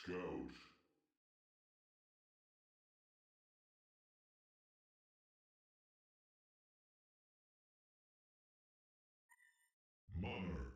Scout. Monarch.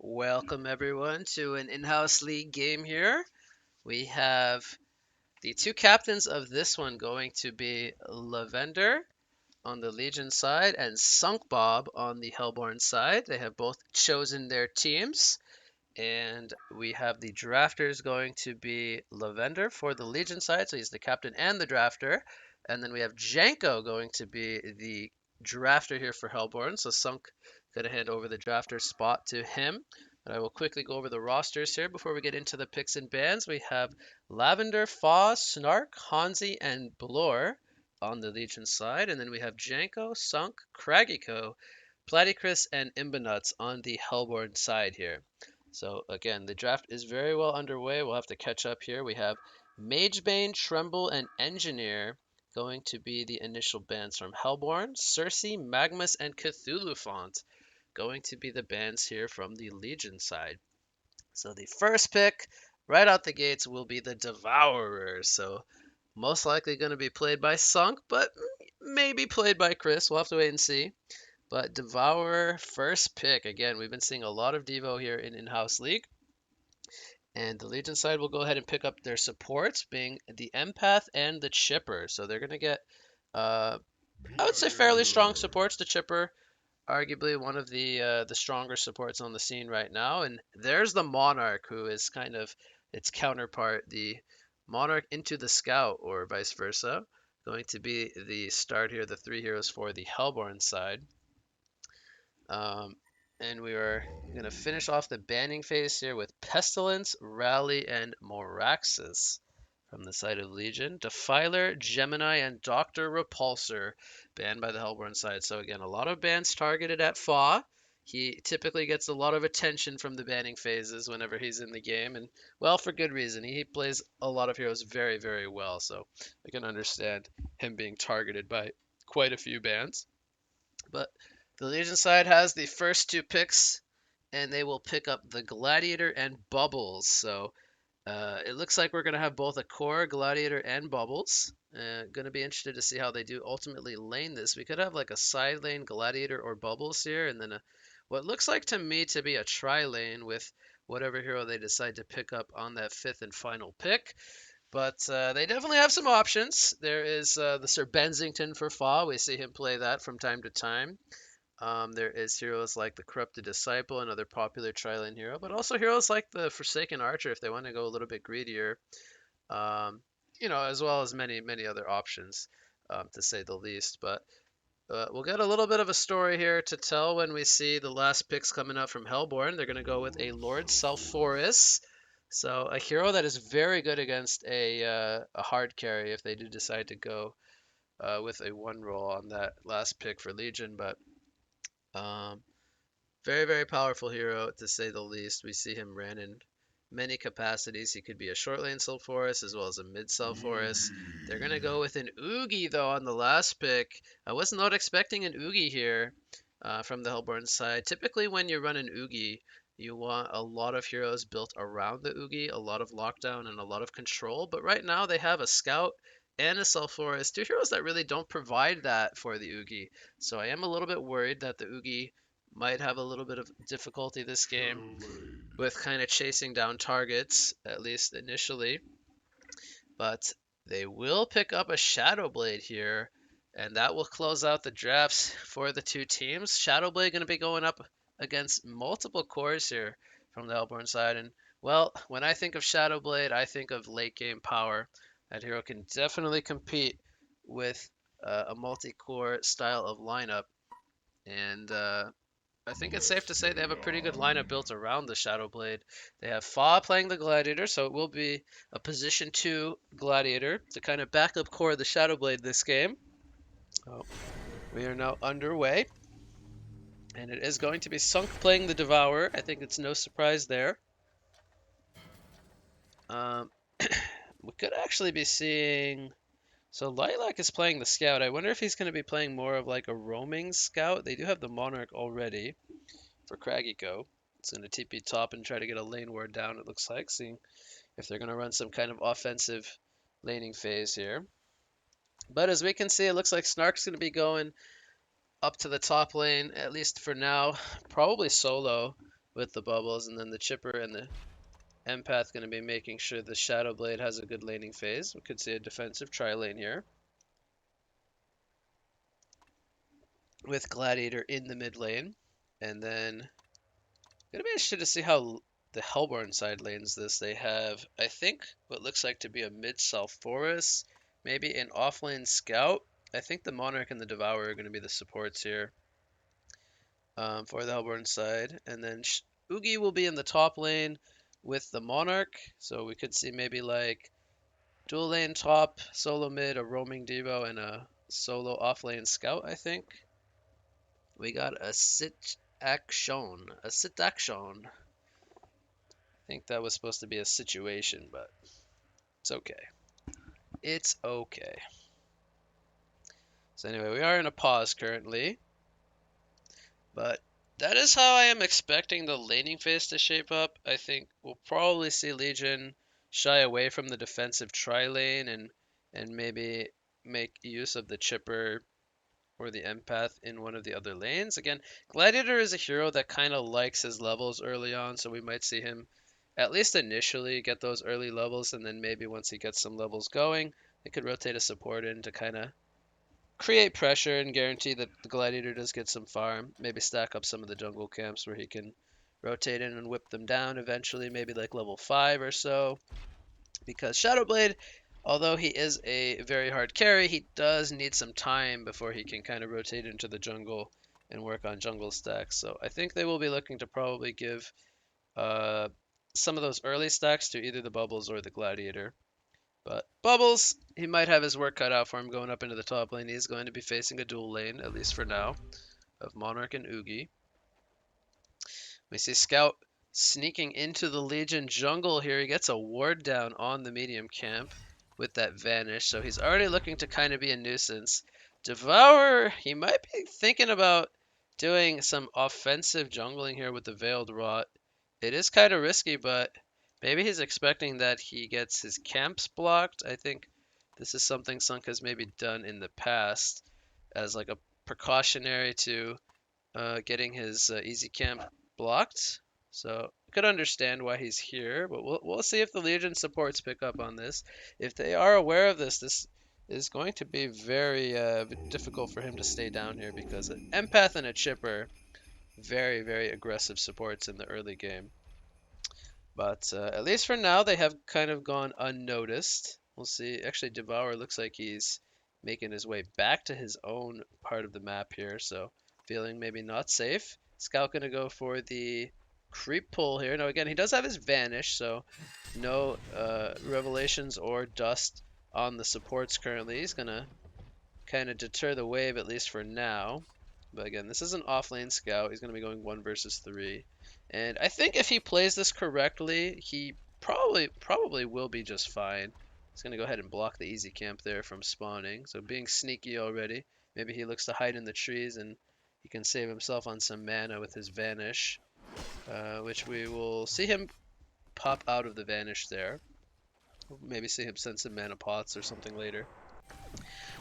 Welcome everyone to an in-house league game here. We have the two captains of this one going to be Lavender on the Legion side and Sunk Bob on the Hellborn side. They have both chosen their teams. And we have the drafters going to be Lavender for the Legion side, so he's the captain and the drafter. And then we have Gjanko going to be the drafter here for Hellborn. So Sunk gonna hand over the drafter spot to him. But I will quickly go over the rosters here before we get into the picks and bans. We have Lavender, Fa, Snark, Hansi, and Blore on the Legion side. And then we have Janko, Sunk, Craggyco, Platycris, and Imbanuts on the Hellborn side here. So again, the draft is very well underway. We'll have to catch up here. We have Magebane, Tremble, and Engineer going to be the initial bans from Hellborn. Cersei, Magmus, and Cthulhu Font going to be the bans here from the Legion side. So the first pick right out the gates will be the Devourer. So most likely going to be played by Sunk, but maybe played by Chris. We'll have to wait and see. But Devourer first pick. Again, we've been seeing a lot of Devo here in In-House League. And the Legion side will go ahead and pick up their supports, being the Empath and the Chipper. So they're going to get, I would say, fairly strong Gladiator. supports. The Chipper, arguably one of the stronger supports on the scene right now. And there's the Monarch, who is kind of its counterpart, the Monarch into the Scout, or vice versa. Going to be the start here, the three heroes for the Hellborn side. Um, and we are going to finish off the banning phase here with Pestilence, Rally, and Moraxis from the side of Legion. Defiler, Gemini, and Dr. Repulsor banned by the Hellborn side. So again, a lot of bans targeted at Fa. He typically gets a lot of attention from the banning phases whenever he's in the game, and well, for good reason. He plays a lot of heroes very, very well, so I can understand him being targeted by quite a few bans. But the Legion side has the first two picks, and they will pick up the Gladiator and Bubbles. So it looks like we're going to have both a core, Gladiator, and Bubbles. Going to be interested to see how they do ultimately lane this. We could have like a side lane Gladiator or Bubbles here, and then what looks like to me to be a tri lane with whatever hero they decide to pick up on that fifth and final pick. But they definitely have some options. There is the Sir Bensington for Fa. We see him play that from time to time. There is heroes like the Corrupted Disciple, another popular tri-lane hero, but also heroes like the Forsaken Archer if they want to go a little bit greedier. Um, as well as many, many other options, to say the least. But we'll get a little bit of a story here to tell when we see the last picks coming up from Hellborn. They're going to go with a Lord Selphorus. So a hero that is very good against a hard carry if they do decide to go with a one roll on that last pick for Legion. But um, very, very powerful hero to say the least. We see him ran in many capacities. He could be a short lane Sulforus as well as a mid Sulforus. They're going to go with an Oogie though on the last pick. I was not expecting an Oogie here from the Hellborn side. Typically when you run an Oogie, you want a lot of heroes built around the Oogie, a lot of lockdown and a lot of control. But right now they have a Scout and a Sulforus, two heroes that really don't provide that for the Oogie. So I am a little bit worried that the Oogie might have a little bit of difficulty this game Shadowblade. with kind of chasing down targets, at least initially. But They will pick up a Shadow Blade here, and that will close out the drafts for the two teams. Shadow Blade going to be going up against multiple cores here from the Hellborn side. And, well, when I think of Shadow Blade, I think of late game power. That hero can definitely compete with a multi-core style of lineup. And I think it's safe to say they have a pretty good lineup built around the Shadow Blade. They have Fa playing the Gladiator, so it will be a position 2 Gladiator to kind of back up core of the Shadow Blade this game. So we are now underway, and it is going to be Sunk playing the Devourer. I think it's no surprise there. Um, we could actually be seeing... So Lilac is playing the Scout. I wonder if he's going to be playing more of like a roaming Scout. They do have the Monarch already for Craggy Go. It's going to TP top and try to get a lane ward down, it looks like, seeing if they're going to run some kind of offensive laning phase here. But as we can see, it looks like Snark's going to be going up to the top lane, at least for now, probably solo with the bubbles, and then the Chipper and the Empath going to be making sure the Shadow Blade has a good laning phase. We could see a defensive tri-lane here, with Gladiator in the mid lane, and then gonna be interested to see how the Hellborn side lanes this. They have, I think, what looks like to be a mid-south forest, maybe an off-lane scout. I think the Monarch and the Devourer are going to be the supports here for the Hellborn side. And then Oogie will be in the top lane with the Monarch. So we could see maybe like dual lane top, solo mid, a roaming Devo, and a solo off-lane scout, I think. We got a sit action. A sit action. I think that was supposed to be a situation, but it's okay. It's okay. So anyway, we are in a pause currently, but that is how I am expecting the laning phase to shape up. I think we'll probably see Legion shy away from the defensive tri-lane and maybe make use of the Chipper or the Empath in one of the other lanes. Again, Gladiator is a hero that kind of likes his levels early on, so we might see him at least initially get those early levels, and then maybe once he gets some levels going, they could rotate a support in to kind of create pressure and guarantee that the Gladiator does get some farm. Maybe stack up some of the jungle camps where he can rotate in and whip them down eventually, maybe like level 5 or so. Because Shadowblade, although he is a very hard carry, he does need some time before he can kind of rotate into the jungle and work on jungle stacks. So I think they will be looking to probably give some of those early stacks to either the Bubbles or the Gladiator. But Bubbles, he might have his work cut out for him going up into the top lane. He's going to be facing a dual lane, at least for now, of Monarch and Oogie. We see Scout sneaking into the Legion jungle here. He gets a ward down on the medium camp with that vanish, so he's already looking to kind of be a nuisance. Devour, he might be thinking about doing some offensive jungling here with the Veiled Rot. It is kind of risky, but maybe he's expecting that he gets his camps blocked. I think this is something Sunk has maybe done in the past as like a precautionary to getting his easy camp blocked. So I could understand why he's here, but we'll see if the Legion supports pick up on this. If they are aware of this, this is going to be very difficult for him to stay down here because an Empath and a Chipper, very, very aggressive supports in the early game. But at least for now, they have kind of gone unnoticed. We'll see. Actually, Devour looks like he's making his way back to his own part of the map here, so feeling maybe not safe. Scout gonna go for the creep pull here. Now again, he does have his vanish, so no revelations or dust on the supports currently. He's gonna kind of deter the wave at least for now. But again, this is an off-lane scout. He's gonna be going 1 versus 3. And I think if he plays this correctly, he probably will be just fine. He's going to go ahead and block the easy camp there from spawning. So being sneaky already. Maybe he looks to hide in the trees and he can save himself on some mana with his Vanish. Which we will see him pop out of the Vanish there. Maybe see him send some mana pots or something later.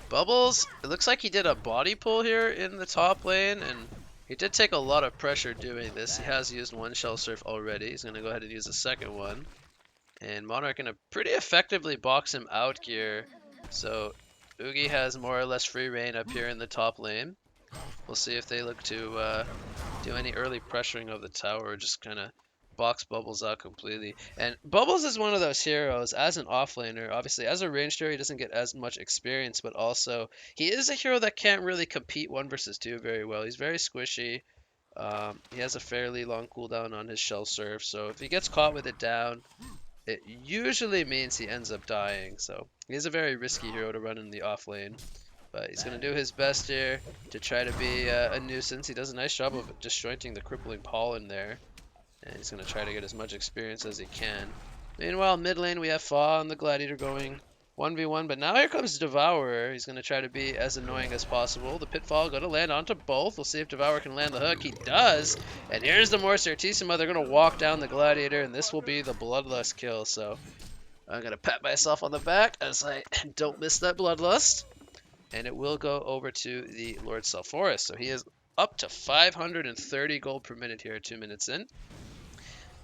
Bubbles, it looks like he did a body pull here in the top lane, and he did take a lot of pressure doing this. He has used one Shell Surf already. He's going to go ahead and use a second one. And Monarch going to pretty effectively box him out here. So Oogie has more or less free reign up here in the top lane. We'll see if they look to do any early pressuring of the tower or just kind of box Bubbles out completely. And Bubbles is one of those heroes as an offlaner. Obviously, as a ranged hero, he doesn't get as much experience, but also he is a hero that can't really compete 1 versus 2 very well. He's very squishy. He has a fairly long cooldown on his shell surf, so if he gets caught with it down, it usually means he ends up dying. So he's a very risky hero to run in the off lane. But he's going to do his best here to try to be a nuisance. He does a nice job of disjointing the crippling pollen there. And he's going to try to get as much experience as he can. Meanwhile, mid lane we have Fa and the Gladiator going 1v1. But now here comes Devourer. He's going to try to be as annoying as possible. The Pitfall going to land onto both. We'll see if Devourer can land the hook. He does. And here's the more Certissima. They're going to walk down the Gladiator. And this will be the Bloodlust kill. So I'm going to pat myself on the back as I don't miss that Bloodlust. And it will go over to the Lord Sulfuras. So he is up to 530 gold per minute here, 2 minutes in.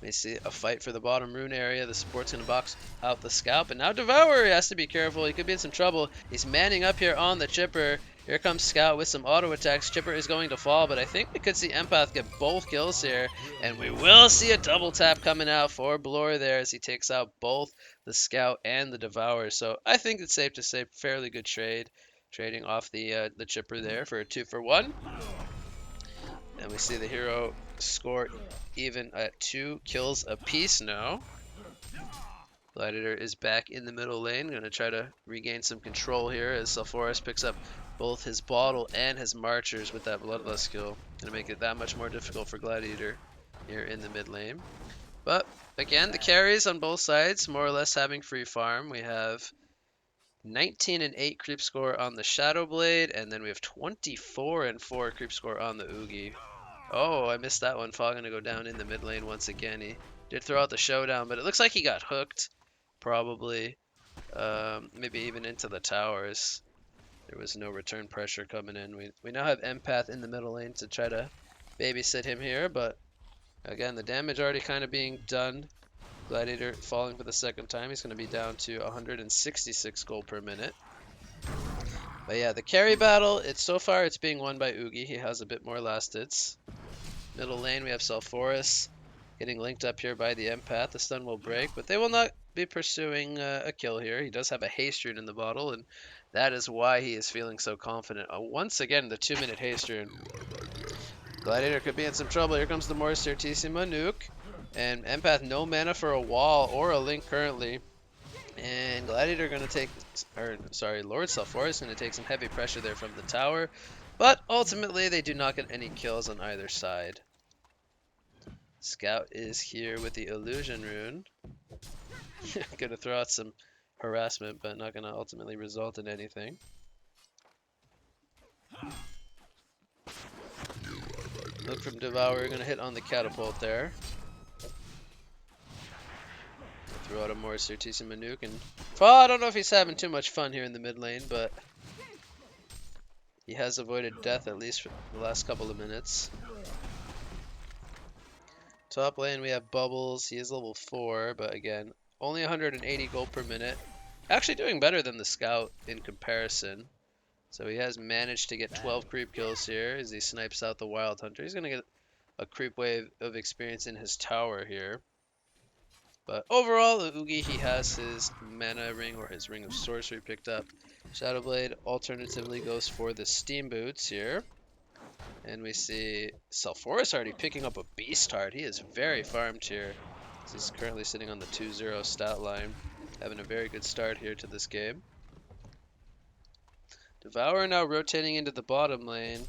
We see a fight for the bottom rune area. The support's going to box out the scalp. And now Devourer has to be careful. He could be in some trouble. He's manning up here on the Chipper. Here comes Scout with some auto attacks. Chipper is going to fall, but I think we could see Empath get both kills here. And we will see a double tap coming out for Blore there as he takes out both the Scout and the Devourer. So I think it's safe to say fairly good trade. Trading off the Chipper there for a 2-for-1. And we see the hero score even at 2 kills apiece now. Gladiator is back in the middle lane. Going to try to regain some control here as Sulfuras picks up both his bottle and his marchers with that Bloodlust skill. Going to make it that much more difficult for Gladiator here in the mid lane. But again, the carries on both sides more or less having free farm. We have 19 and 8 creep score on the Shadowblade, and then we have 24 and 4 creep score on the Oogie. Oh, I missed that one. Fa gonna go down in the mid lane once again. He did throw out the showdown, but it looks like he got hooked, probably. Maybe even into the towers. There was no return pressure coming in. We now have Empath in the middle lane to try to babysit him here, but again, the damage already kind of being done. Gladiator falling for the second time. He's going to be down to 166 gold per minute. But yeah, the carry battle, so far it's being won by Oogie. He has a bit more last hits. Middle lane we have Sulfuras getting linked up here by the Empath. The stun will break, but they will not be pursuing a kill here. He does have a haste rune in the bottle, and that is why he is feeling so confident. Once again, the 2-minute haste rune. Gladiator could be in some trouble. Here comes the more Certissima nuke. And Empath no mana for a wall or a link currently. And Gladiator going to take, Lord Sulfuras is going to take some heavy pressure there from the tower. But ultimately they do not get any kills on either side. Scout is here with the illusion rune. Going to throw out some harassment, but not going to ultimately result in anything. Look from Devourer, going to hit on the catapult there. Throw out a more Certissima nuke, and I don't know if he's having too much fun here in the mid lane, but he has avoided death at least for the last couple of minutes. Top lane we have Bubbles. He is level 4, but again, only 180 gold per minute. Actually doing better than the Scout in comparison. So he has managed to get 12 creep kills here as he snipes out the Wild Hunter. He's going to get a creep wave of experience in his tower here. But overall, the Oogie, he has his mana ring or his ring of sorcery picked up. Shadowblade alternatively goes for the steam boots here. And we see Sulfuras already picking up a beast heart. He is very farmed here. He's currently sitting on the 2-0 stat line. Having a very good start here to this game. Devourer now rotating into the bottom lane.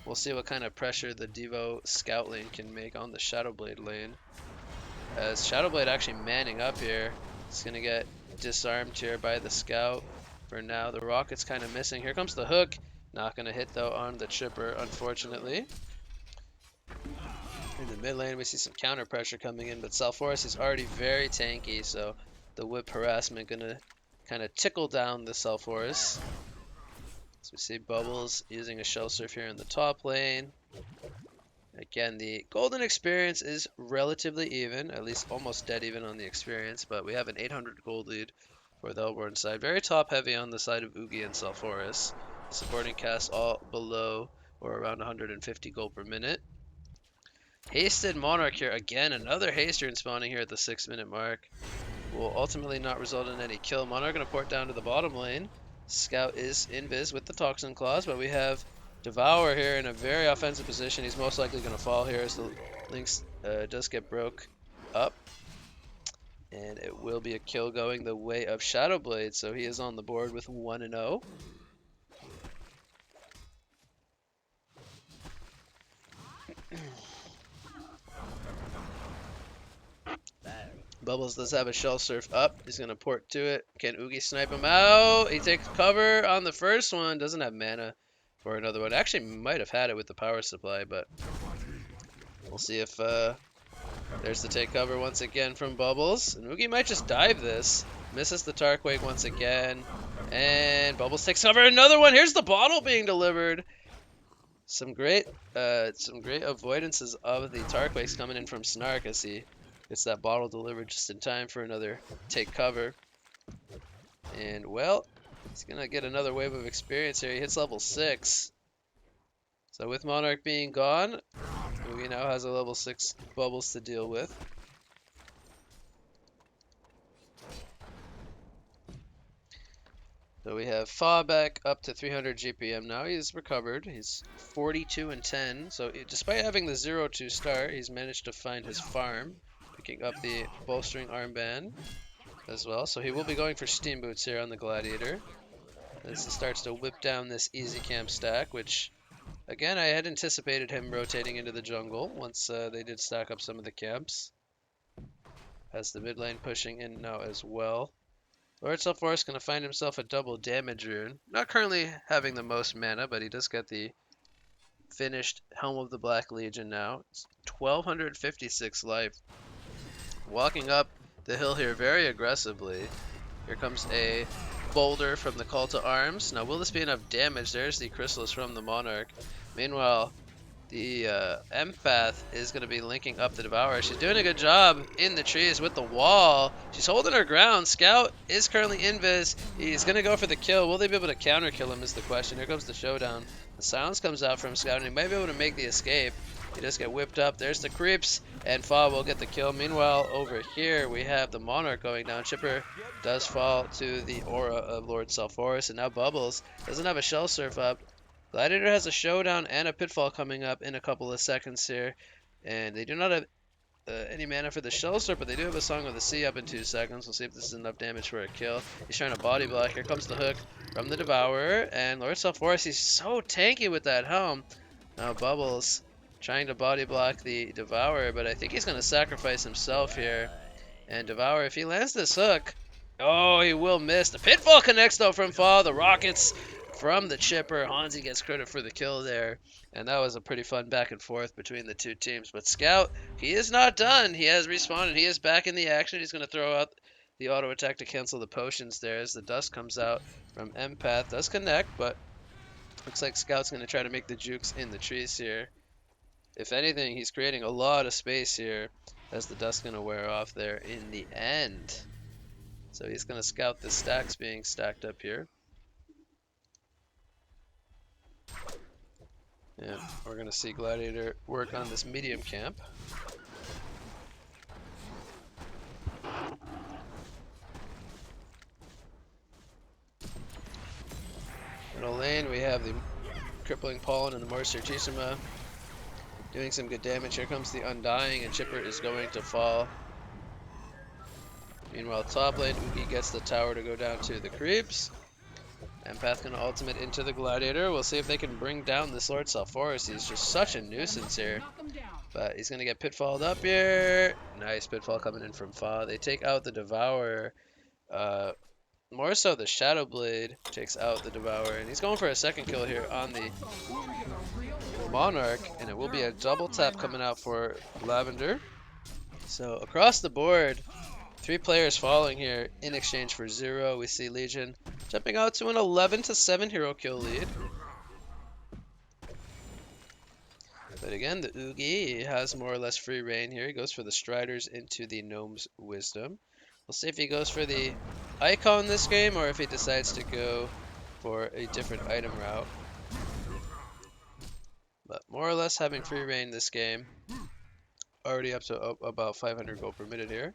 We'll see what kind of pressure the Devo Scout lane can make on the Shadowblade lane. As Shadowblade actually manning up here. It's going to get disarmed here by the Scout. For now, the rocket's kind of missing. Here comes the hook. Not going to hit, though, on the Chipper, unfortunately. In the mid lane, we see some counter pressure coming in, but Sulfuras is already very tanky, so the whip harassment going to kind of tickle down the Sulfuras. So we see Bubbles using a Shell Surf here in the top lane. Again, the golden experience is relatively even, at least almost dead even on the experience, but we have an 800 gold lead for the Hellborn side. Very top heavy on the side of Oogie and Sulfuras. Supporting cast all below or around 150 gold per minute. Hasted Monarch here again. Another haste turn spawning here at the 6-minute mark. Will ultimately not result in any kill. Monarch going to port down to the bottom lane. Scout is invis with the Toxin Claws, but we have Devour here in a very offensive position. He's most likely going to fall here as the Lynx does get broke up. And it will be a kill going the way of Shadowblade, so he is on the board with 1-0. Bubbles does have a Shell Surf up. He's going to port to it. Can Oogie snipe him out? He takes cover on the first one. Doesn't have mana for another one. Actually might have had it with the power supply, but we'll see if there's the take cover once again from Bubbles. And Oogie might just dive this. Misses the Tarquake once again. And Bubbles takes cover. Another one. Here's the bottle being delivered. Some great avoidances of the Tarquakes coming in from Snark as he gets that bottle delivered just in time for another take cover. And, well, he's going to get another wave of experience here. He hits level 6. So with Monarch being gone, Oogie now has a level 6 Bubbles to deal with. So we have Fa back up to 300 GPM now. He's recovered. He's 42 and 10. So despite having the 0-2 start, he's managed to find his farm, picking up the bolstering armband as well. So he will be going for Steam Boots here on the Gladiator as he starts to whip down this easy camp stack, which, again, I had anticipated him rotating into the jungle once they did stack up some of the camps. Has the mid lane pushing in now as well. Lord Sulfuras going to find himself a double damage rune. Not currently having the most mana, but he does get the finished Helm of the Black Legion now. It's 1256 life. Walking up the hill here very aggressively. Here comes a boulder from the Call to Arms. Now, will this be enough damage? There's the Chrysalis from the Monarch. Meanwhile, the Empath is going to be linking up the Devourer. She's doing a good job in the trees with the wall. She's holding her ground. Scout is currently invis. He's going to go for the kill. Will they be able to counter kill him is the question. Here comes the showdown. The silence comes out from Scout, and he might be able to make the escape. He does get whipped up. There's the creeps, and Fa will get the kill. Meanwhile, over here, we have the Monarch going down. Chipper does fall to the aura of Lord Sulfuras, and now Bubbles doesn't have a Shell Surf up. Gladiator has a showdown and a pitfall coming up in a couple of seconds here. And they do not have any mana for the Shell Surf, but they do have a Song of the Sea up in 2 seconds. We'll see if this is enough damage for a kill. He's trying to body block. Here comes the hook from the Devourer. And Lord Sulfuras, he's so tanky with that helm. Now Bubbles trying to body block the Devourer, but I think he's going to sacrifice himself here. And Devourer, if he lands this hook, oh, he will miss. The pitfall connects, though, from Fa. The rockets from the Chipper. Hansi gets credit for the kill there. And that was a pretty fun back and forth between the two teams. But Scout, he is not done. He has respawned. He is back in the action. He's going to throw out the auto attack to cancel the potions there as the dust comes out from Empath. Does connect, but looks like Scout's going to try to make the jukes in the trees here. If anything, he's creating a lot of space here as the dust's going to wear off there in the end. So he's going to scout the stacks being stacked up here. Yeah, we're going to see Gladiator work on this medium camp. Middle lane, we have the Crippling Pollen and the Moisture Chisima doing some good damage. Here comes the Undying, and Chipper is going to fall. Meanwhile, top lane, Oogie gets the tower to go down to the creeps. Empath gonna ultimate into the Gladiator. We'll see if they can bring down this Lord Sulfuras. He's just such a nuisance here. But he's gonna get pitfalled up here. Nice pitfall coming in from Fa. They take out the Devourer. More so the Shadowblade takes out the Devourer. And he's going for a second kill here on the Monarch. And it will be a double tap coming out for Lavender. So across the board, 3 players falling here in exchange for 0. We see Legion jumping out to an 11-7 hero kill lead. But again, the Oogie has more or less free reign here. He goes for the Striders into the Gnome's Wisdom. We'll see if he goes for the Icon this game, or if he decides to go for a different item route. But more or less having free reign this game. Already up to about 500 gold per minute here.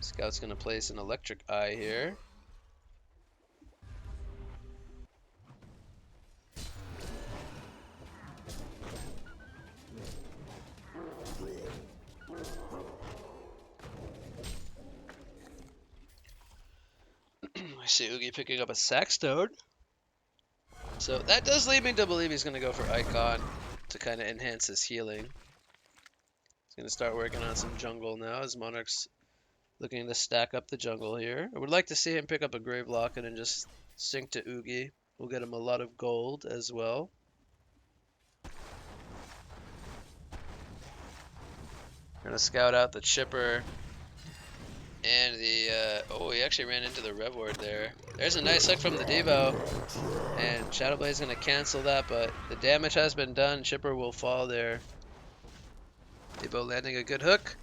Scout's going to place an electric eye here. I see Oogie picking up a Sackstone. So that does lead me to believe he's going to go for Icon to kind of enhance his healing. He's going to start working on some jungle now as Monarch's looking to stack up the jungle here. I would like to see him pick up a Grave Locket and just sync to Oogie. We'll get him a lot of gold as well. Gonna scout out the Chipper and the, oh, he actually ran into the Rev Ward there. There's a nice hook from the Devo, and Shadowblade's gonna cancel that, but the damage has been done. Chipper will fall there. Devo landing a good hook.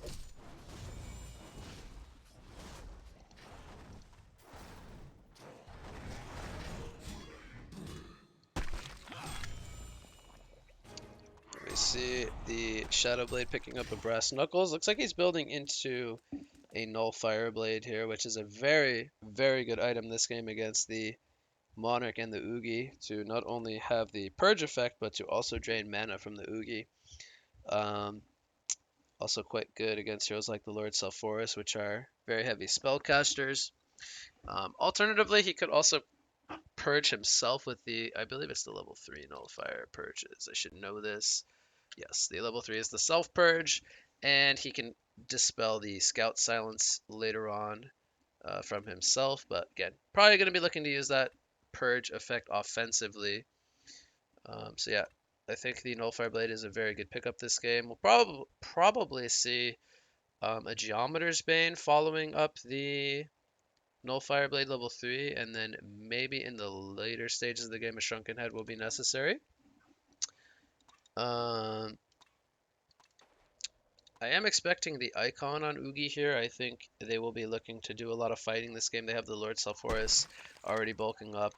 We see the Shadowblade picking up a Brass Knuckles. Looks like he's building into a Null Fireblade here, which is a very, very good item this game against the Monarch and the Oogie, to not only have the Purge effect, but to also drain mana from the Oogie. Also quite good against heroes like the Lord Sulfuras, which are very heavy spellcasters. Alternatively, he could also purge himself with the, I believe it's the level 3 Nullifier purges. I should know this. Yes, the level 3 is the self purge, and he can dispel the Scout Silence later on from himself. But again, probably going to be looking to use that purge effect offensively. So yeah, I think the Nullifier Blade is a very good pickup this game. We'll probably see a Geometer's Bane following up the Nullifier Blade level 3, and then maybe in the later stages of the game a Shrunken Head will be necessary. I am expecting the Icon on Oogie here. I think they will be looking to do a lot of fighting this game. They have the Lord Sulfuras already bulking up,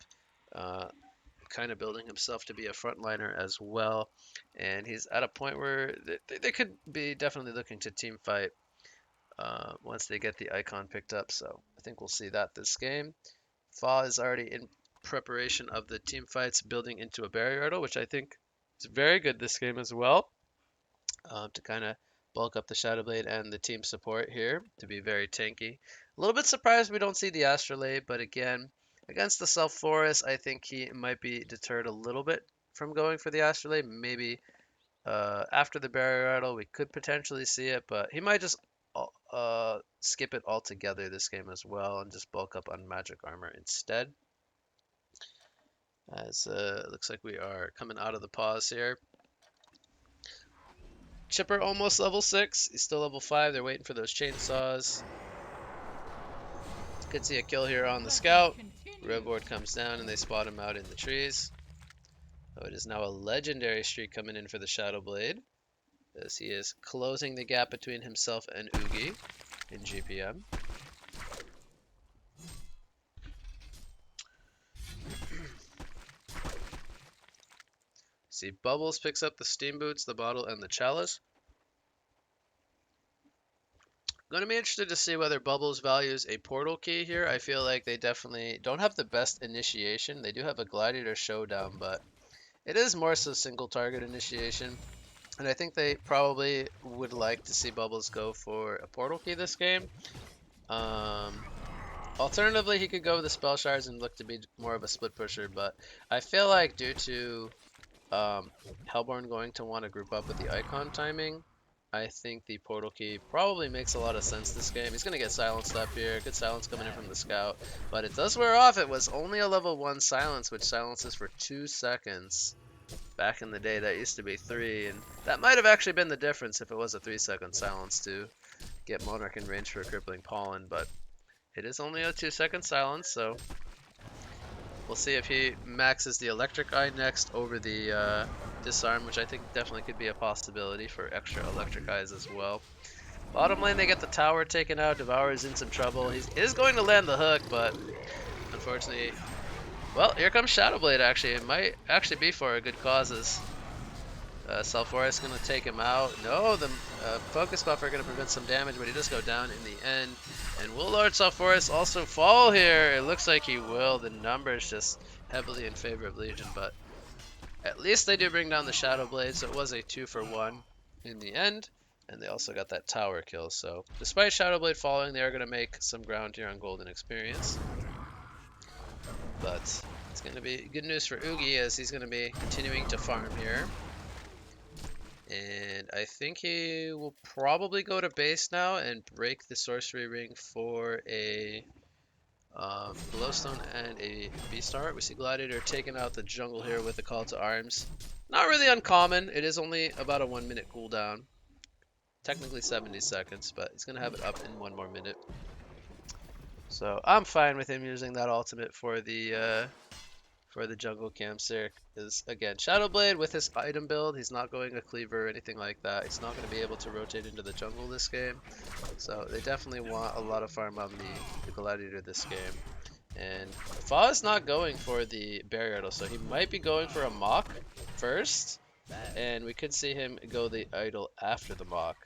kind of building himself to be a frontliner as well. And he's at a point where they could be definitely looking to team fight once they get the Icon picked up. So I think we'll see that this game. Fa is already in preparation of the team fights, building into a Barrier Idol, which I think is very good this game as well, to kind of bulk up the Shadowblade and the team support here to be very tanky. A little bit surprised we don't see the Astrolabe, but again, against the Sulfuras, I think he might be deterred a little bit from going for the Astrolabe. Maybe after the Barrier Idol, we could potentially see it, but he might just skip it altogether this game as well and just bulk up on Magic Armor instead. As it looks like we are coming out of the pause here. Chipper almost level 6. He's still level 5. They're waiting for those chainsaws. Could see a kill here on the Scout. Rev Ward comes down and they spot him out in the trees. So it is now a legendary streak coming in for the Shadowblade, as he is closing the gap between himself and Oogie in GPM. See, Bubbles picks up the Steam Boots, the Bottle, and the Chalice. Going to be interested to see whether Bubbles values a Portal Key here. I feel like they definitely don't have the best initiation. They do have a Gladiator Showdown, but it is more so single target initiation. And I think they probably would like to see Bubbles go for a Portal Key this game. Alternatively, he could go with the Spell Shards and look to be more of a split pusher, but I feel like due to Hellborn going to want to group up with the Icon timing, I think the Portal Key probably makes a lot of sense this game. He's going to get silenced up here. Good silence coming in from the Scout, but it does wear off. It was only a level 1 silence, which silences for 2 seconds. Back in the day, that used to be 3, and that might have actually been the difference if it was a 3-second silence to get Monarch in range for a Crippling Pollen, but it is only a 2-second silence, so We'll see if he maxes the electric eye next over the disarm, which I think definitely could be a possibility for extra electric eyes as well. Bottom lane, they get the tower taken out. Devour is in some trouble. He is going to land the hook, but unfortunately, well, here comes Shadowblade. Actually, it might actually be for a good causes. Sulfuris gonna take him out. No, the focus buffer gonna prevent some damage, but he does go down in the end. And will Lord Sulfuris also fall here? It looks like he will. The numbers just heavily in favor of Legion, but at least they do bring down the Shadow Blade, so it was a 2-for-1 in the end. And they also got that tower kill, so despite Shadow Blade falling, they are going to make some ground here on Golden Experience. But it's going to be good news for Oogie as he's going to be continuing to farm here. And I think he will probably go to base now and break the sorcery ring for a glowstone and a B-star. We see Gladiator taking out the jungle here with a call to arms. Not really uncommon. It is only about a 1-minute cooldown. Technically 70 seconds, but he's going to have it up in 1 more minute. So I'm fine with him using that ultimate for the jungle camps there. Because again, Shadowblade with his item build, he's not going a cleaver or anything like that. He's not going to be able to rotate into the jungle this game. So they definitely want a lot of farm on the Gladiator this game. And Fa is not going for the barrier idol, so he might be going for a mock first. And we could see him go the idol after the mock.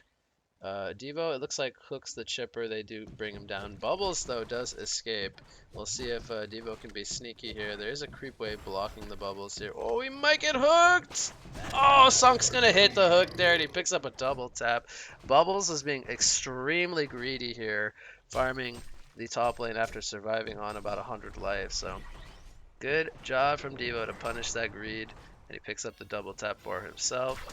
Devo, it looks like hooks the chipper. They do bring him down. Bubbles, though, does escape. We'll see if Devo can be sneaky here. There is a creep wave blocking the bubbles here. Oh, he might get hooked! Oh, Sunk's gonna hit the hook there, and he picks up a double tap. Bubbles is being extremely greedy here, farming the top lane after surviving on about 100 life. So, good job from Devo to punish that greed, and he picks up the double tap for himself.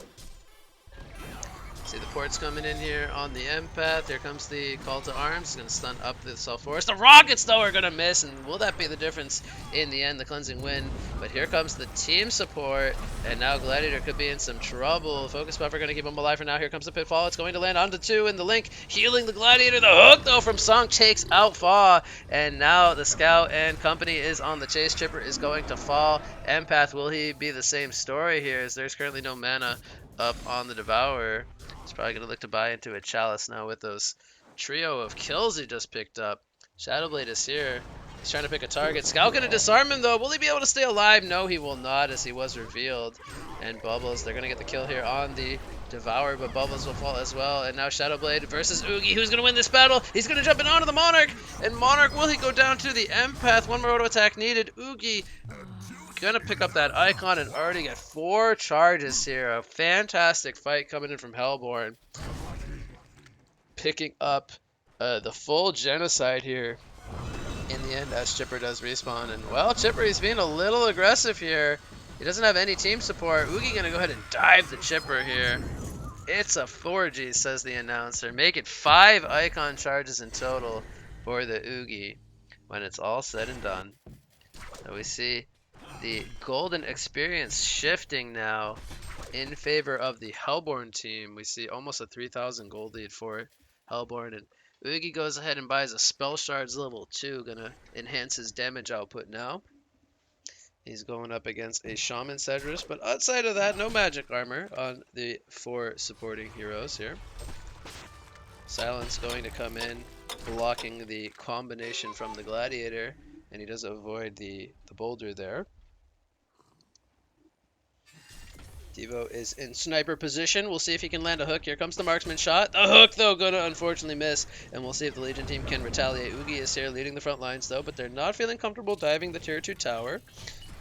See the ports coming in here on the empath. Here comes the call to arms. He's going to stun up the Sulfuris. The rockets, though, are going to miss. And will that be the difference in the end, the cleansing win? But here comes the team support. And now Gladiator could be in some trouble. Focus buffer going to keep him alive for now. Here comes the pitfall. It's going to land onto 2. And the link healing the Gladiator. The hook, though, from Song takes out Fa. And now the scout and company is on the chase. Chipper is going to fall. Empath, will he be the same story here? As there's currently no mana up on the Devourer. He's probably going to look to buy into a Chalice now with those trio of kills he just picked up. Shadowblade is here. He's trying to pick a target. Scout going to disarm him, though. Will he be able to stay alive? No, he will not, as he was revealed. And Bubbles, they're going to get the kill here on the Devourer, but Bubbles will fall as well. And now Shadowblade versus Oogie. Who's going to win this battle? He's going to jump in onto the Monarch. And Monarch, will he go down to the Empath? 1 more auto attack needed. Oogie gonna pick up that icon and already get 4 charges here. A fantastic fight coming in from Hellborn. Picking up the full genocide here in the end as Chipper does respawn. And well, Chipper, he's being a little aggressive here. He doesn't have any team support. Oogie gonna go ahead and dive the Chipper here. It's a 4G, says the announcer. Make it 5 icon charges in total for the Oogie when it's all said and done. So we see the Golden Experience shifting now in favor of the Hellborn team. We see almost a 3,000 gold lead for Hellborn, and Oogie goes ahead and buys a Spell Shards level 2, gonna enhance his damage output now. He's going up against a Shaman Cedrus, but outside of that, no magic armor on the 4 supporting heroes here. Silence going to come in, blocking the combination from the Gladiator, and he does avoid the boulder there. Devo is in sniper position. We'll see if he can land a hook. Here comes the marksman shot. The hook, though, gonna unfortunately miss. And we'll see if the Legion team can retaliate. Oogie is here leading the front lines, though, but they're not feeling comfortable diving the tier 2 tower,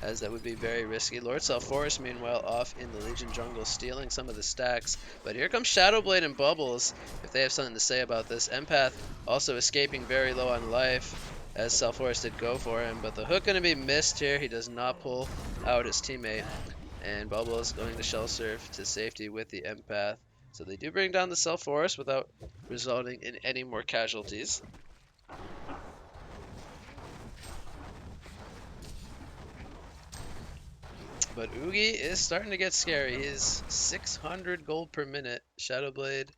as that would be very risky. Lord Sulfuris, meanwhile, off in the Legion jungle, stealing some of the stacks. But here comes Shadowblade and Bubbles, if they have something to say about this. Empath also escaping very low on life, as Sulfuris did go for him. But the hook gonna be missed here. He does not pull out his teammate. And Bubbles going to Shell Surf to safety with the Empath. So they do bring down the Sulfuris without resulting in any more casualties. But Oogie is starting to get scary. He's 600 gold per minute. Shadowblade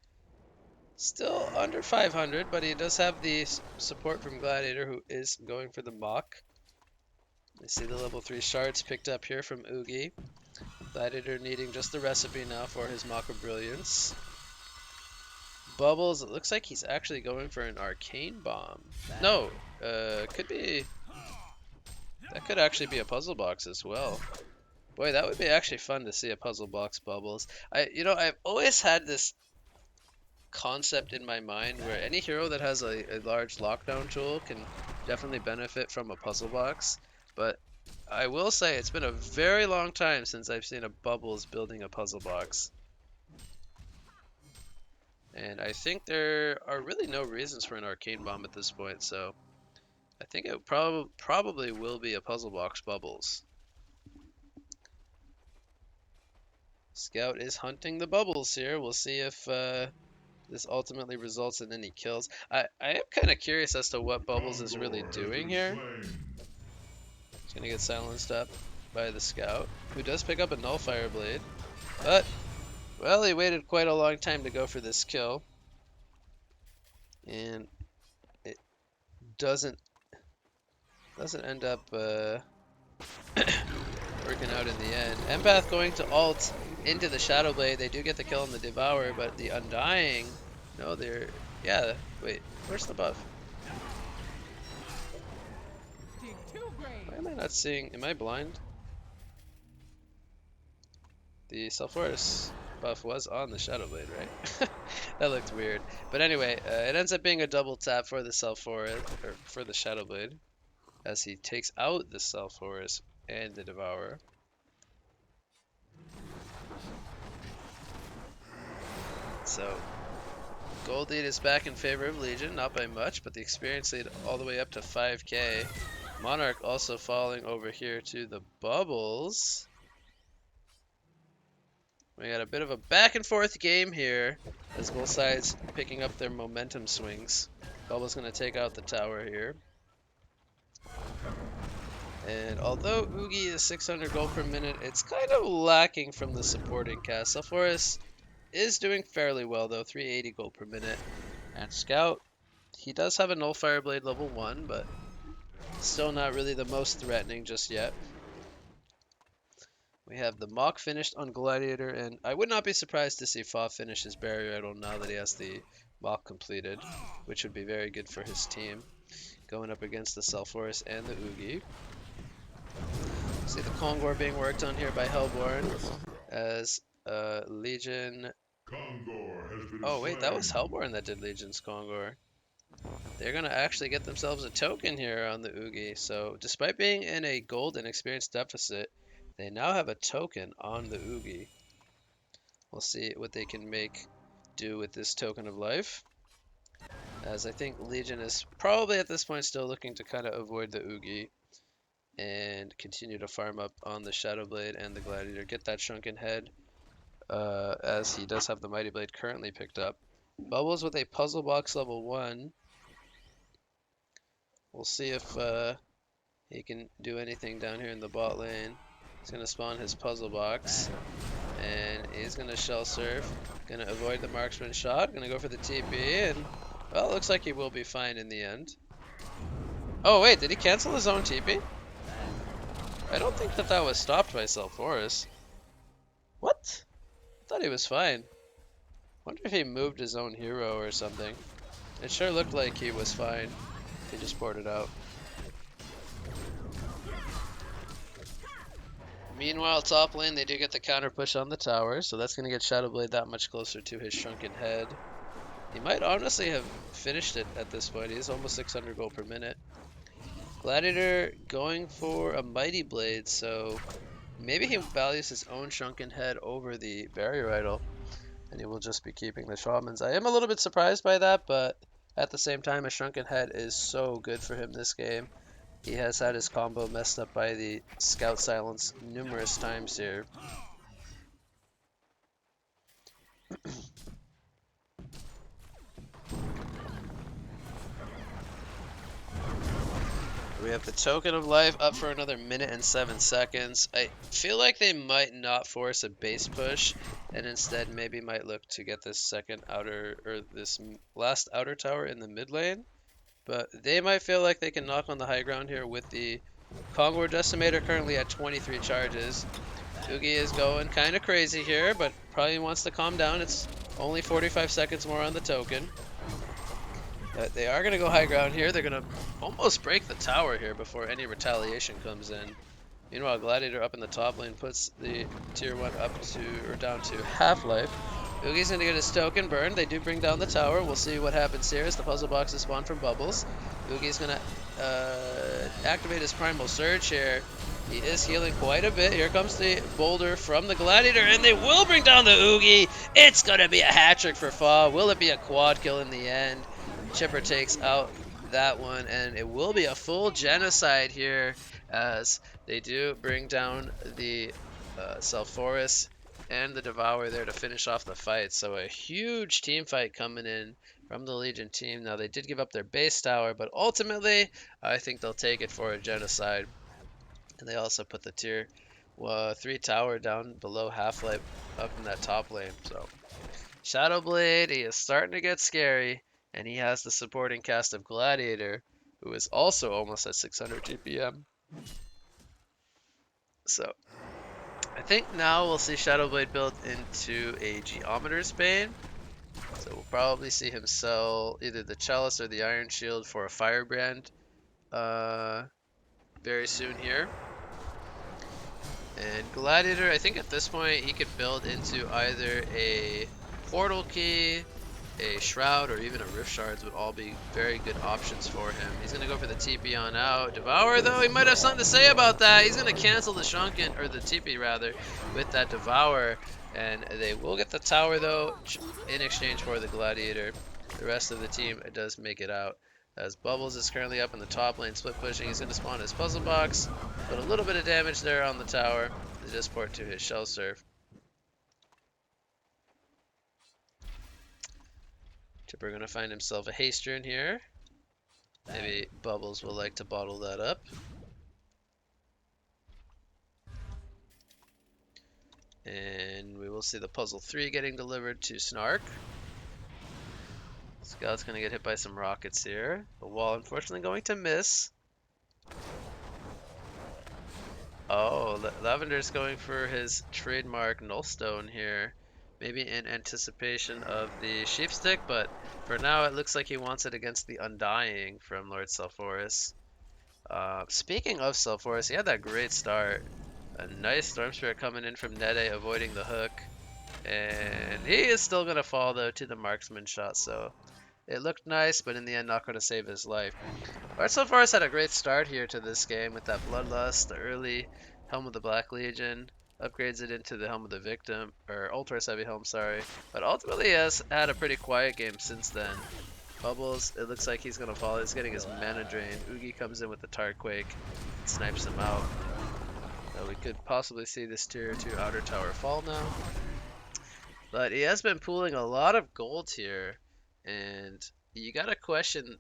still under 500, but he does have the support from Gladiator, who is going for the mock. We see the level 3 shards picked up here from Oogie. Gladiator needing just the recipe now for his Maka Brilliance. Bubbles, it looks like he's actually going for an Arcane Bomb. No, could be... That could actually be a puzzle box as well. Boy, that would be actually fun to see a puzzle box Bubbles. I've always had this concept in my mind where any hero that has a large lockdown tool can definitely benefit from a puzzle box. But I will say it's been a very long time since I've seen a Bubbles building a puzzle box. And I think there are really no reasons for an Arcane Bomb at this point, so I think it probably will be a puzzle box Bubbles. Scout is hunting the Bubbles here. We'll see if this ultimately results in any kills. I am kind of curious as to what Bubbles is really doing here. He's going to get silenced up by the Scout, who does pick up a Nullfire Blade. But, well, he waited quite a long time to go for this kill. And it doesn't end up working out in the end. Empath going to ult into the Shadow Blade. They do get the kill on the Devourer, but the Undying... No, they're... Yeah, wait, where's the buff? Why am I not seeing... Am I blind? The Sulfuras buff was on the Shadow Blade, right? That looked weird. But anyway, it ends up being a double tap for the Sulfuras, or for the Shadow Blade, as he takes out the Sulfuras and the Devourer. So, gold lead is back in favor of Legion, not by much, but the experience lead all the way up to 5k. Monarch also falling over here to the Bubbles. We got a bit of a back and forth game here, as both sides picking up their momentum swings. Bubbles going to take out the tower here. And although Oogie is 600 gold per minute, it's kind of lacking from the supporting cast. Sulfuras is doing fairly well though, 380 gold per minute. And Scout, he does have a Nullfire Blade level 1, but still not really the most threatening just yet. We have the Mach finished on Gladiator, and I would not be surprised to see Fa finish his Barrier Idol now that he has the Mach completed, which would be very good for his team. Going up against the Sulfuras and the Oogie. See the Kongor being worked on here by Hellborn, as Legion... Oh wait, that was Hellborn that did Legion's Kongor. They're going to actually get themselves a token here on the Oogie, so despite being in a gold and experience deficit, they now have a token on the Oogie. We'll see what they can do with this token of life, as I think Legion is probably at this point still looking to kind of avoid the Oogie and continue to farm up on the Shadow Blade and the Gladiator. Get that Shrunken Head, as he does have the Mighty Blade currently picked up. Bubbles with a Puzzle Box level 1. We'll see if he can do anything down here in the bot lane. He's going to spawn his Puzzle Box, and he's going to Shell Surf. Going to avoid the Marksman shot. Going to go for the TP, and, well, it looks like he will be fine in the end. Oh, wait, did he cancel his own TP? I don't think that was stopped by Sulfuras. What? I thought he was fine. Wonder if he moved his own hero or something. It sure looked like he was fine. He just ported out. Meanwhile, top lane, they do get the counter push on the tower, so that's going to get Shadow Blade that much closer to his Shrunken Head. He might honestly have finished it at this point. He's almost 600 gold per minute. Gladiator going for a Mighty Blade, so maybe he values his own Shrunken Head over the Barrier Idol, and he will just be keeping the Shamans. I am a little bit surprised by that, but at the same time, a Shrunken Head is so good for him this game. He has had his combo messed up by the Scout Silence numerous times here. We have the Token of Life up for another minute and 7 seconds. I feel like they might not force a base push, and instead maybe might look to get this second outer, or this last outer tower in the mid lane. But they might feel like they can knock on the high ground here with the Congo Decimator currently at 23 charges. Oogie is going kind of crazy here, but probably wants to calm down. It's only 45 seconds more on the token. But they are going to go high ground here. They're going to almost break the tower here before any retaliation comes in. Meanwhile, Gladiator up in the top lane puts the tier 1 up to, or down to half-life. Oogie's going to get his token burned. They do bring down the tower. We'll see what happens here as the puzzle boxes spawn from bubbles. Oogie's going to activate his Primal Surge here. He is healing quite a bit. Here comes the boulder from the Gladiator, and they will bring down the Oogie. It's going to be a hat trick for Fa. Will it be a quad kill in the end? Chipper takes out that one, and it will be a full genocide here as they do bring down the Sulfuras and the Devourer there to finish off the fight. So a huge team fight coming in from the Legion team. Now they did give up their base tower, but ultimately I think they'll take it for a genocide. And they also put the tier 3 tower down below Half-Life up in that top lane. So Shadowblade, he is starting to get scary, and he has the supporting cast of Gladiator, who is also almost at 600 GPM. So I think now we'll see Shadowblade built into a Geometer's Bane. So we'll probably see him sell either the Chalice or the Iron Shield for a Firebrand very soon here. And Gladiator, I think at this point he could build into either a Portal Key, a Shroud, or even a Rift Shards would all be very good options for him. He's going to go for the TP on out. Devourer, though, he might have something to say about that. He's going to cancel the Shrunken, or the TP rather, with that Devourer. And they will get the tower, though, in exchange for the Gladiator. The rest of the team does make it out. As Bubbles is currently up in the top lane, split pushing. He's going to spawn his puzzle box. But a little bit of damage there on the tower. They just port to his Shell Surf. Chipper going to find himself a haste rune here. Maybe Bubbles will like to bottle that up. And we will see the puzzle 3 getting delivered to Snark. Scout's going to get hit by some rockets here. The wall unfortunately going to miss. Oh, Lavender's going for his trademark Nullstone here. Maybe in anticipation of the Sheep Stick, but for now it looks like he wants it against the Undying from Lord Sulfuras. Speaking of Sulfuras, he had that great start. A nice Storm Spirit coming in from Nede, avoiding the hook. And he is still going to fall, though, to the marksman shot, so it looked nice, but in the end not going to save his life. Lord Sulfuras had a great start here to this game with that Bloodlust, the early Helm of the Black Legion. Upgrades it into the Helm of the Victim, or Ultras Heavy Helm, sorry. But ultimately he has had a pretty quiet game since then. Bubbles, it looks like he's going to fall. He's getting his mana drain. Oogie comes in with the Tarquake, snipes him out. So we could possibly see this tier 2 outer tower fall now. But he has been pooling a lot of gold here. And you gotta question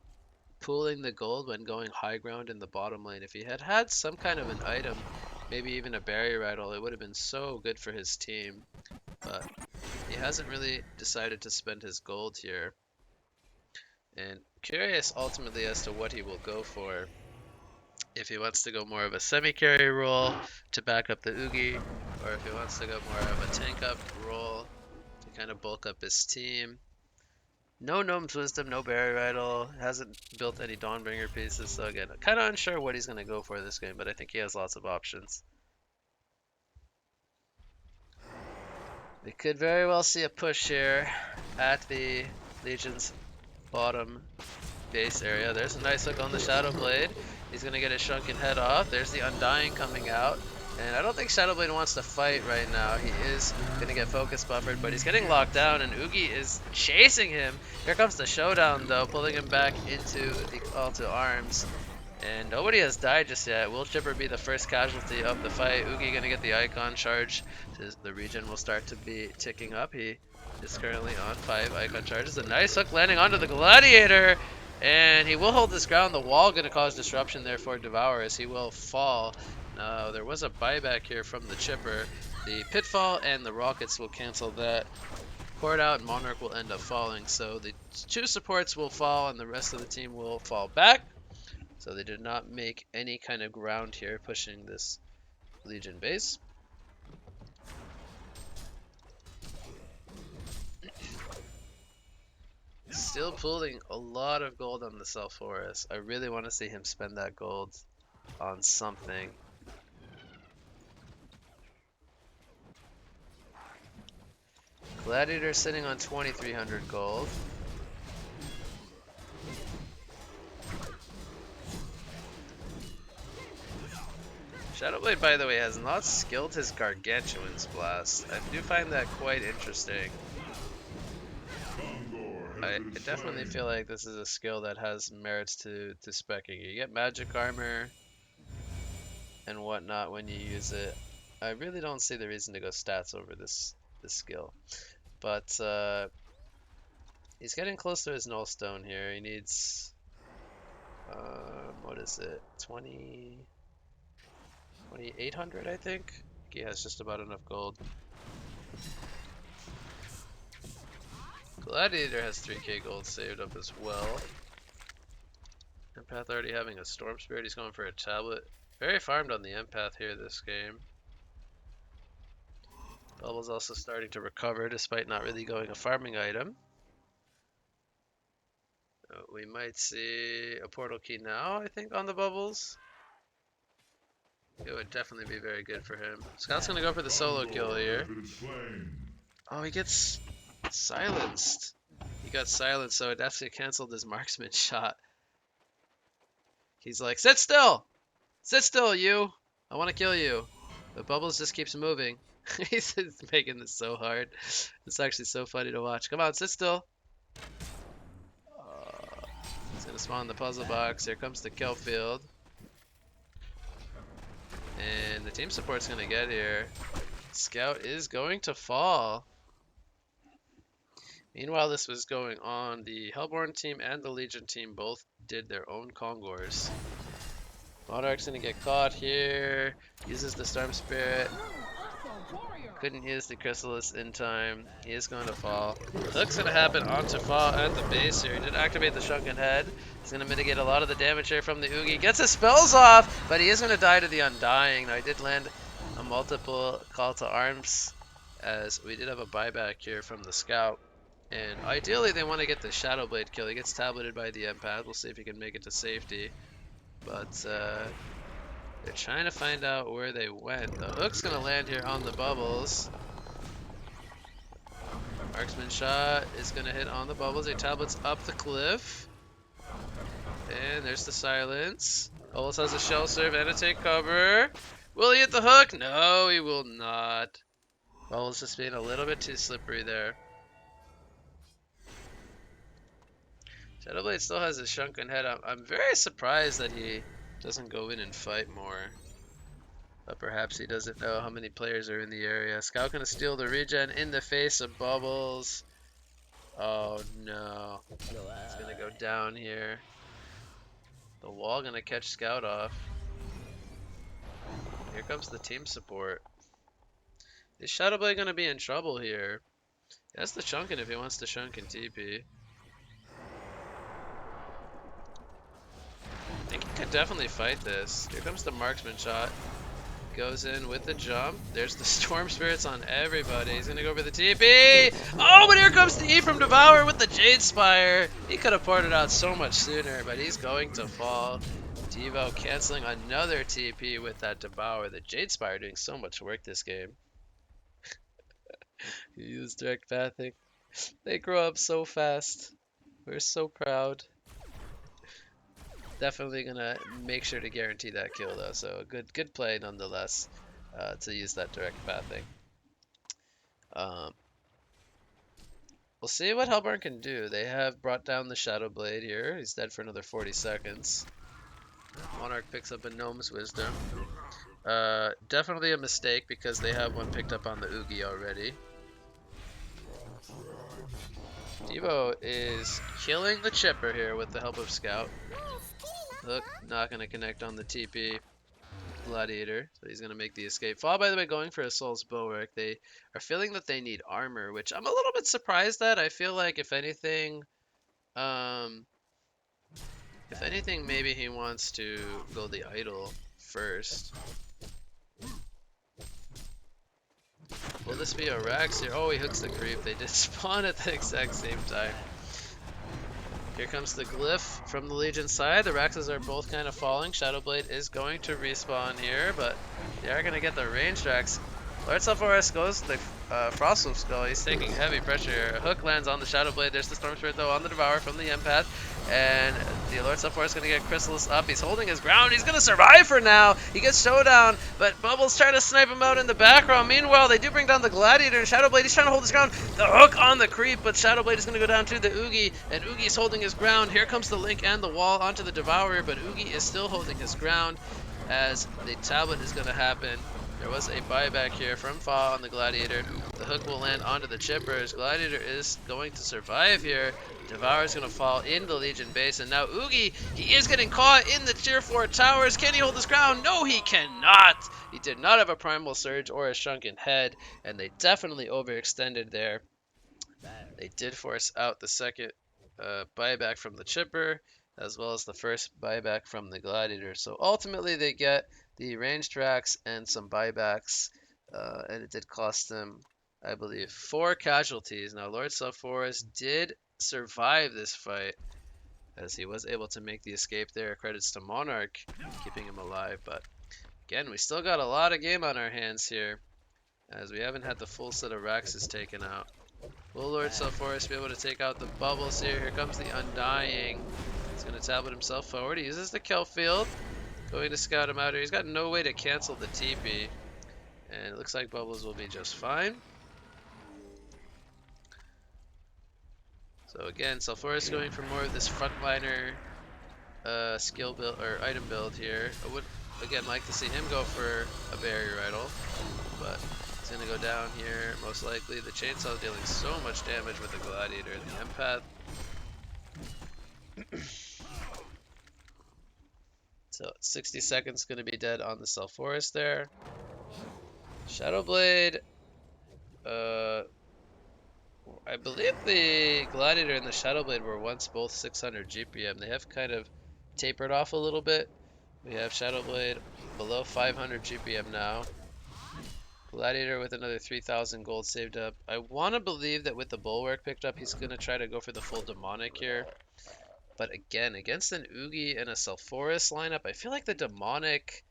pooling the gold when going high ground in the bottom lane. If he had had some kind of an item, maybe even a barrier rattle, it would have been so good for his team. But he hasn't really decided to spend his gold here. And curious ultimately as to what he will go for. If he wants to go more of a semi-carry role to back up the Oogie, or if he wants to go more of a tank up role to kind of bulk up his team. No Gnome's Wisdom, no Barrier Idol, hasn't built any Dawnbringer pieces, so again, kind of unsure what he's going to go for this game, but I think he has lots of options. We could very well see a push here at the Legion's bottom base area. There's a nice hook on the Shadowblade. He's going to get his Shrunken head off. There's the Undying coming out. And I don't think Shadowblade wants to fight right now. He is going to get focus buffered, but he's getting locked down, and Oogie is chasing him. Here comes the showdown, though, pulling him back into the call to arms. And nobody has died just yet. Will Chipper be the first casualty of the fight? Oogie going to get the Icon charge. The regen will start to be ticking up. He is currently on 5 Icon charges. A nice hook landing onto the Gladiator. And he will hold his ground. The wall going to cause disruption there for Devour as he will fall. Now, there was a buyback here from the Chipper. The Pitfall and the Rockets will cancel that. Port out and Monarch will end up falling. So the 2 supports will fall and the rest of the team will fall back. So they did not make any kind of ground here pushing this Legion base. Still pulling a lot of gold on the South Forest. I really want to see him spend that gold on something. Gladiator sitting on 2,300 gold. Shadowblade, by the way, has not skilled his Gargantuan's Blast. I do find that quite interesting. I definitely feel like this is a skill that has merits to speccing. You get magic armor and whatnot when you use it. I really don't see the reason to go stats over this skill. But he's getting close to his null stone here. He needs what is it? 2,800, I think. He has just about enough gold. Gladiator has 3k gold saved up as well. Empath already having a Storm Spirit. He's going for a tablet. Very farmed on the Empath here this game. Bubble's also starting to recover despite not really going a farming item. We might see a portal key now, I think, on the Bubbles. It would definitely be very good for him. Scout's gonna go for the solo kill here. Oh, he gets silenced. He got silenced, so it actually canceled his marksman shot. He's like, sit still! Sit still, you! I want to kill you. But Bubbles just keeps moving. He's making this so hard. It's actually so funny to watch. Come on, sit still. He's gonna spawn the puzzle box. Here comes the kill field. And the team support's gonna get here. Scout is going to fall. Meanwhile, this was going on. The Hellborn team and the Legion team both did their own Kongors. Monarch's gonna get caught here. Uses the Storm Spirit. Couldn't use the Chrysalis in time. He is going to fall. Hook's going to happen onto fall at the base here. He did activate the Shrunken Head. He's going to mitigate a lot of the damage here from the Oogie. Gets his spells off, but he is going to die to the Undying. Now, he did land a multiple call to arms, as we did have a buyback here from the Scout. And ideally, they want to get the Shadowblade kill. He gets tableted by the Empath. We'll see if he can make it to safety. But, they're trying to find out where they went. The Hook's gonna land here on the Bubbles. Marksman shot is gonna hit on the Bubbles. He tablets up the cliff. And there's the silence. Bubbles has a shell serve and a take cover. Will he hit the Hook? No, he will not. Bubbles just being a little bit too slippery there. Shadowblade still has a shrunken head. I'm very surprised that he doesn't go in and fight more. But perhaps he doesn't know how many players are in the area. Scout gonna steal the regen in the face of Bubbles. Oh no. He's gonna go down here. The wall gonna catch Scout off. Here comes the team support. Is Shadowblade gonna be in trouble here? He has the Shrunken if he wants to Shrunken TP. I think he could definitely fight this. Here comes the marksman shot. Goes in with the jump. There's the Storm Spirits on everybody. He's gonna go for the TP. Oh, but here comes the E from Devour with the Jade Spire. He could have ported out so much sooner, but he's going to fall. Devo canceling another TP with that Devour. The Jade Spire doing so much work this game. He used direct pathing. They grow up so fast. We're so proud. Definitely gonna make sure to guarantee that kill though, so good play nonetheless to use that direct pathing. We'll see what Hellborn can do. They have brought down the Shadowblade here. He's dead for another 40 seconds. Monarch picks up a Gnome's Wisdom. Definitely a mistake because they have one picked up on the Oogie already. Devo is killing the Chipper here with the help of Scout. Hook not going to connect on the TP. Gladiator, so he's going to make the escape. Fall, by the way, going for a Soul's Bulwark. They are feeling that they need armor, which I'm a little bit surprised at. I feel like, if anything, If anything, maybe he wants to go the idol first. Will this be a Rax here? Oh, he hooks the creep. They did spawn at the exact same time. Here comes the glyph from the Legion side. The Raxes are both kind of falling. Shadowblade is going to respawn here, but they are going to get the ranged Rax. Lord Sulfuras goes the Frostwolf Skull. He's taking heavy pressure here. A hook lands on the Shadowblade. There's the Storm Spirit though on the Devourer from the Empath. And the Lord Sulfuras is going to get Chrysalis up. He's holding his ground. He's going to survive for now. He gets Showdown, but Bubbles trying to snipe him out in the background. Meanwhile, they do bring down the Gladiator and Shadowblade. He's trying to hold his ground. The hook on the creep, but Shadowblade is going to go down to the Oogie, and Oogie's holding his ground. Here comes the Link and the wall onto the Devourer, but Oogie is still holding his ground as the tablet is going to happen. There was a buyback here from Fa on the Gladiator. The hook will land onto the Chippers. Gladiator is going to survive here. Devourer is going to fall in the Legion base. And now Oogie, he is getting caught in the tier 4 towers. Can he hold his ground? No, he cannot. He did not have a Primal Surge or a Shrunken Head. And they definitely overextended there. They did force out the second buyback from the Chipper, as well as the first buyback from the Gladiator. So ultimately they get the ranged Rax and some buybacks, and it did cost them, I believe, 4 casualties. Now Lord Sulfuras did survive this fight, as he was able to make the escape there. Credits to Monarch keeping him alive, but again, we still got a lot of game on our hands here, as we haven't had the full set of Raxes taken out. Will Lord Sulfuras be able to take out the bubbles here? Here comes the Undying. He's going to tablet himself forward. He uses the kill field. Going to scout him out here. He's got no way to cancel the TP. And it looks like Bubbles will be just fine. So again, Sulfuras going for more of this frontliner skill build or item build here. I would again like to see him go for a barrier idol, but he's gonna go down here most likely. The chainsaw is dealing so much damage with the Gladiator and the Empath. So 60 seconds going to be dead on the Sulfuras there. Shadowblade, I believe the Gladiator and the Shadowblade were once both 600 GPM. They have kind of tapered off a little bit. We have Shadowblade below 500 GPM now. Gladiator with another 3,000 gold saved up. I want to believe that with the Bulwark picked up, he's going to try to go for the full Demonic here. But again, against an Oogie and a Sulfuras lineup, I feel like the Demonic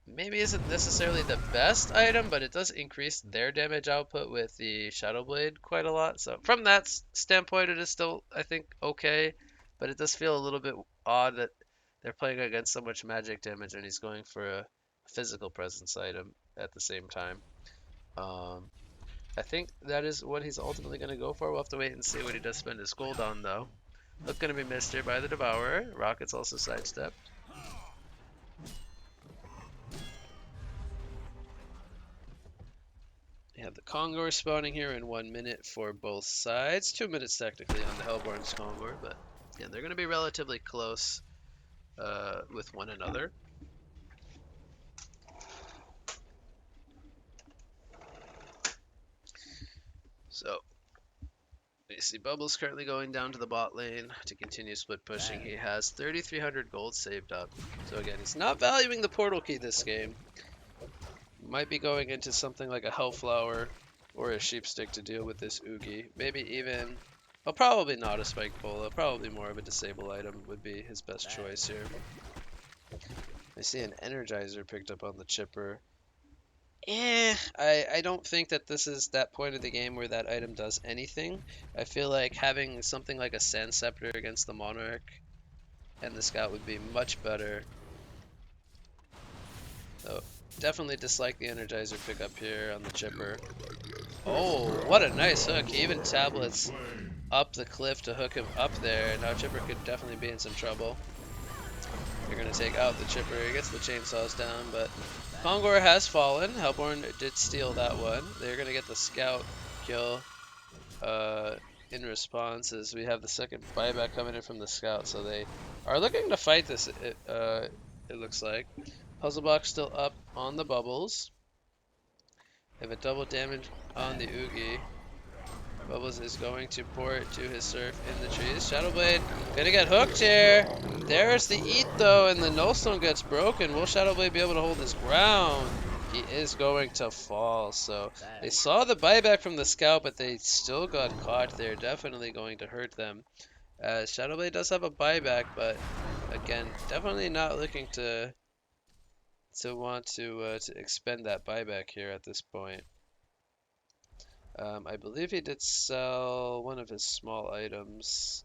maybe isn't necessarily the best item, but it does increase their damage output with the Shadowblade quite a lot. So from that standpoint, it is still, I think, okay. But it does feel a little bit odd that they're playing against so much magic damage and he's going for a physical presence item at the same time. I think that is what he's ultimately going to go for. We'll have to wait and see what he does spend his gold on, though. Look, going to be missed here by the Devourer. Rocket's also sidestepped. You have the Kongor spawning here in 1 minute for both sides. 2 minutes technically on the Hellborn's Kongor, but yeah, they're going to be relatively close with one another. So you see Bubbles currently going down to the bot lane to continue split pushing. He has 3,300 gold saved up. So again, he's not valuing the portal key this game. Might be going into something like a Hellflower or a Sheepstick to deal with this Oogie. Maybe even, well, probably not a Spike Bola. Probably more of a disable item would be his best choice here. I see an Energizer picked up on the Chipper. I don't think that this is that point of the game where that item does anything. I feel like having something like a Sand Scepter against the Monarch and the Scout would be much better. So definitely dislike the Energizer pickup here on the Chipper. Oh, what a nice hook. He even tablets up the cliff to hook him up there. Now Chipper could definitely be in some trouble. They're going to take out the Chipper. He gets the chainsaws down, but Kongor has fallen. Hellborn did steal that one. They're going to get the Scout kill in response as we have the second buyback coming in from the Scout. So they are looking to fight this, it looks like. Puzzle box still up on the Bubbles. They have a double damage on the Oogie. Bubbles is going to port to his surf in the trees. Shadowblade gonna get hooked here. There's the eat though, and the nullstone gets broken. Will Shadowblade be able to hold his ground? He is going to fall. So they saw the buyback from the scout, but they still got caught there. Definitely going to hurt them. Shadowblade does have a buyback, but again, definitely not looking to want to expend that buyback here at this point. I believe he did sell one of his small items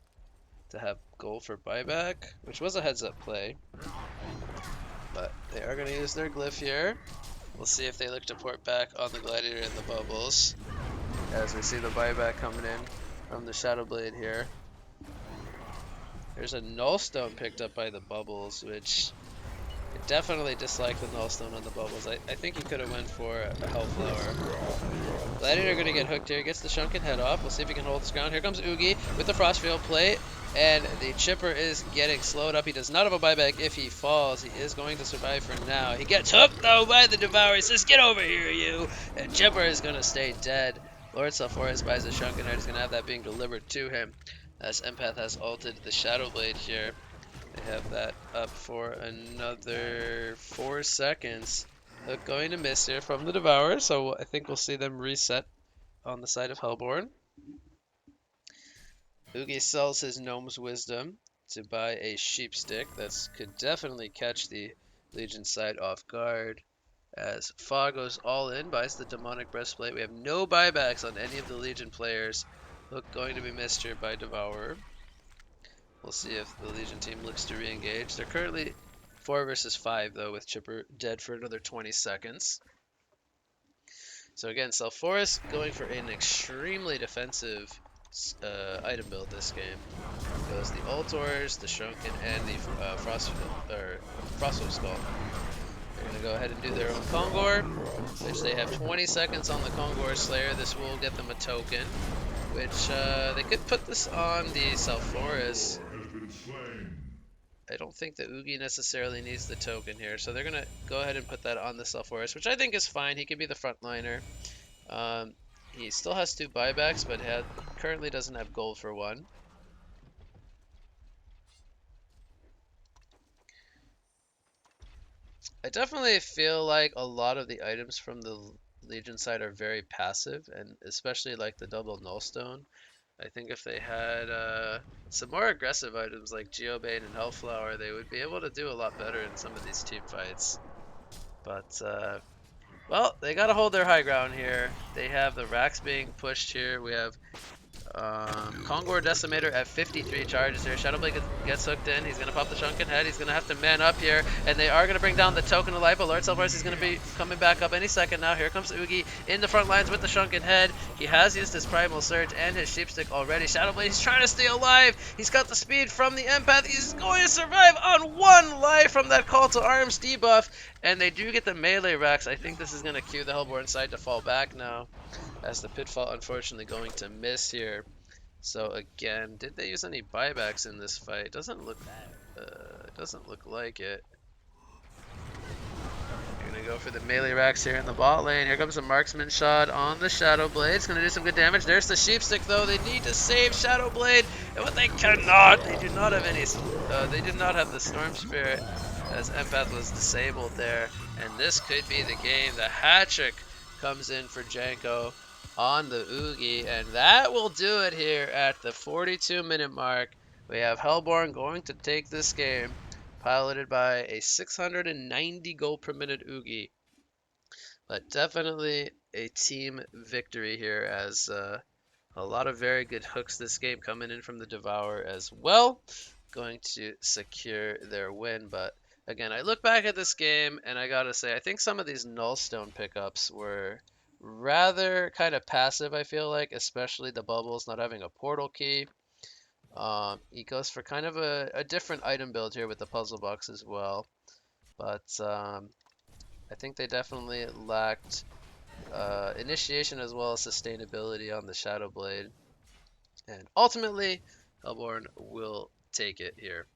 to have gold for buyback, which was a heads-up play. But they are going to use their glyph here. We'll see if they look to port back on the Gladiator and the Bubbles, as we see the buyback coming in from the Shadowblade here. There's a Nullstone picked up by the Bubbles, which I definitely dislike the Nullstone on the Bubbles. I think he could have went for a Hellflower. Gladiator going to get hooked here. Gets the Shrunken Head off. We'll see if he can hold his ground. Here comes Oogie with the Frostfield plate. And the Chipper is getting slowed up. He does not have a buyback if he falls. He is going to survive for now. He gets hooked, though, by the Devourer. He says, "Get over here, you!" And Chipper is going to stay dead. Lord Sulfuras buys the Shrunken Head. He's going to have that being delivered to him, as Empath has ulted the Shadowblade here. They have that up for another 4 seconds. Hook going to miss here from the Devourer, so I think we'll see them reset on the side of Hellborn. Oogie sells his Gnome's Wisdom to buy a Sheep Stick. That could definitely catch the Legion side off guard. As Fa goes all in, buys the Demonic Breastplate. We have no buybacks on any of the Legion players. Hook going to be missed here by Devourer. We'll see if the Legion team looks to re-engage. They're currently 4 versus 5, though, with Chipper dead for another 20 seconds. So again, Sulfuras going for an extremely defensive item build this game. Goes the Altors, the Shrunken, and the Frostwolf Skull. They're going to go ahead and do their own Kongor, which they have 20 seconds on the Kongor Slayer. This will get them a token, which they could put this on the Sulfuras. I don't think the Oogie necessarily needs the token here, so they're going to go ahead and put that on the Sulfuras, which I think is fine. He can be the frontliner. He still has 2 buybacks, but currently doesn't have gold for 1. I definitely feel like a lot of the items from the Legion side are very passive, and especially like the double Nullstone. I think if they had some more aggressive items like Geobane and Hellflower, they would be able to do a lot better in some of these team fights. But, well, they got to hold their high ground here. They have the racks being pushed here. We have Kongor Decimator at 53 charges here. Shadowblade gets hooked in. He's going to pop the Shrunken Head. He's going to have to man up here. And they are going to bring down the Token of Life. But Lord Sulfuras is going to be coming back up any second now. Here comes Oogie in the front lines with the Shrunken Head. He has used his Primal Surge and his Sheepstick already. Shadowblade, he's trying to stay alive. He's got the speed from the Empath. He's going to survive on 1 life from that Call to Arms debuff. And they do get the melee racks. I think this is going to cue the Hellborn side to fall back now, as the Pitfall unfortunately going to miss here. So again, did they use any buybacks in this fight? Doesn't look like it. You're gonna go for the melee racks here in the bot lane. Here comes a marksman shot on the Shadowblade. It's gonna do some good damage. There's the Sheepstick though. They need to save Shadowblade, but they cannot. They do not have any. They did not have the Storm Spirit, as Empath was disabled there, and this could be the game. The hat-trick comes in for Gjanko on the Oogie, and that will do it here at the 42-minute mark. We have Hellborn going to take this game, piloted by a 690 gold per minute Oogie. But definitely a team victory here, as a lot of very good hooks this game coming in from the Devourer as well, going to secure their win. But again, I look back at this game and I gotta say, I think some of these Nullstone pickups were rather kind of passive, I feel like, especially the Bubbles not having a portal key. He goes for kind of a different item build here with the puzzle box as well. But I think they definitely lacked initiation as well as sustainability on the Shadowblade. And ultimately, Hellborn will take it here.